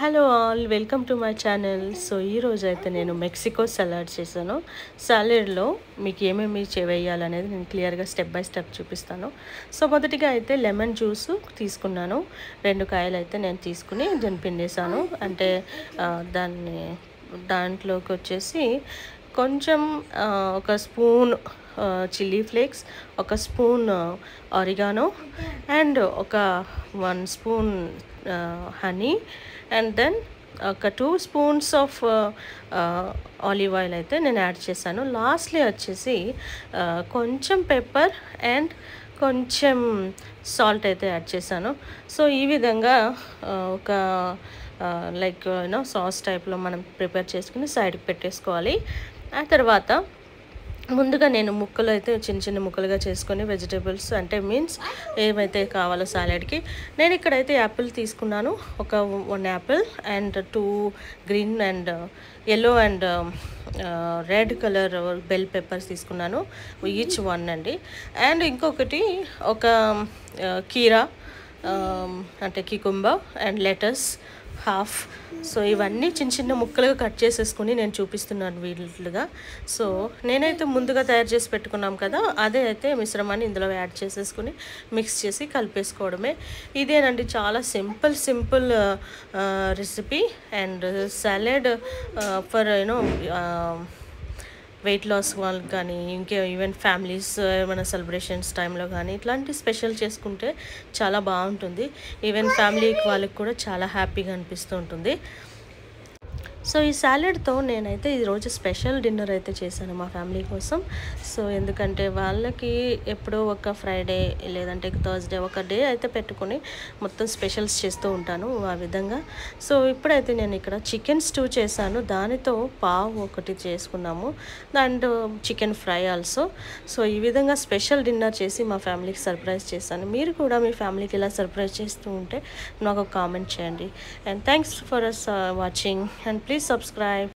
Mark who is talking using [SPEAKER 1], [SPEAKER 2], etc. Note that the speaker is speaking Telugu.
[SPEAKER 1] Hello all, welcome to my channel. So ఈరోజు అయితే నేను మెక్సికో సలాడ్ చేశాను. సాలెడ్లో మీకు ఏమేమి వేయాలనేది నేను క్లియర్గా స్టెప్ బై స్టెప్ చూపిస్తాను. సో మొదటిగా అయితే లెమన్ జ్యూస్ తీసుకున్నాను. 2 కాయలు అయితే నేను తీసుకుని దాన్ని పిండేశాను. అంటే దాంట్లోకి వచ్చేసి కొంచెం ఒక స్పూన్ చిల్లీ ఫ్లేక్స్, ఒక స్పూన్ ఆరిగానో అండ్ ఒక 1 స్పూన్ హనీ అండ్ దెన్ ఒక 2 స్పూన్స్ ఆఫ్ ఆలివ్ ఆయిల్ అయితే నేను యాడ్ చేశాను. లాస్ట్లీ వచ్చేసి కొంచెం పెప్పర్ అండ్ కొంచెం సాల్ట్ అయితే యాడ్ చేశాను. సో ఈ విధంగా ఒక లైక్ సాస్ టైప్లో మనం ప్రిపేర్ చేసుకుని సైడ్కి పెట్టేసుకోవాలి. ఆ తర్వాత ముందుగా నేను ముక్కలు అయితే చిన్న చిన్న ముక్కలుగా చేసుకొని వెజిటేబుల్స్ అంటే మీన్స్ ఏమైతే కావాలో సాలెడ్కి నేను ఇక్కడైతే యాపిల్ తీసుకున్నాను. ఒక 1 apple and 2 green and yellow and red colour bell peppers తీసుకున్నాను, ఈచ్ 1 అండి. అండ్ ఇంకొకటి ఒక కీరా అంటే cucumber and lettuce half. So ఇవన్నీ చిన్న చిన్న ముక్కలుగా కట్ చేసేసుకుని నేను చూపిస్తున్నాను వీలుగా. సో నేనైతే ముందుగా తయారు చేసి పెట్టుకున్నాం కదా, అదే అయితే మిశ్రమాన్ని ఇందులో యాడ్ చేసేసుకుని మిక్స్ చేసి కలిపేసుకోవడమే. ఇదేనండి, చాలా simple recipe and salad for weight loss వాళ్ళకి కానీ ఈవెన్ ఫ్యామిలీస్ ఏమైనా సెలబ్రేషన్స్ టైంలో కానీ ఇట్లాంటి స్పెషల్ చేసుకుంటే చాలా బాగుంటుంది. ఈవెన్ ఫ్యామిలీ వాళ్ళకి కూడా చాలా హ్యాపీగా అనిపిస్తూ ఉంటుంది. సో ఈ సాలెడ్తో నేనైతే ఈరోజు స్పెషల్ డిన్నర్ అయితే చేశాను మా ఫ్యామిలీ కోసం. సో ఎందుకంటే వాళ్ళకి ఎప్పుడో ఒక ఫ్రైడే లేదంటే థర్స్డే ఒక డే అయితే పెట్టుకొని మొత్తం స్పెషల్స్ చేస్తూ ఉంటాను ఆ విధంగా. సో ఇప్పుడైతే నేను ఇక్కడ చికెన్ స్టూ చేశాను, దానితో పావ్ ఒకటి చేసుకున్నాము and chicken fry also. So ఈ విధంగా స్పెషల్ డిన్నర్ చేసి మా ఫ్యామిలీకి సర్ప్రైజ్ చేశాను. మీరు కూడా మీ ఫ్యామిలీకి ఇలా సర్ప్రైజ్ చేస్తూ ఉంటే నాకు కామెంట్ చేయండి. And thanks for watching and please subscribe.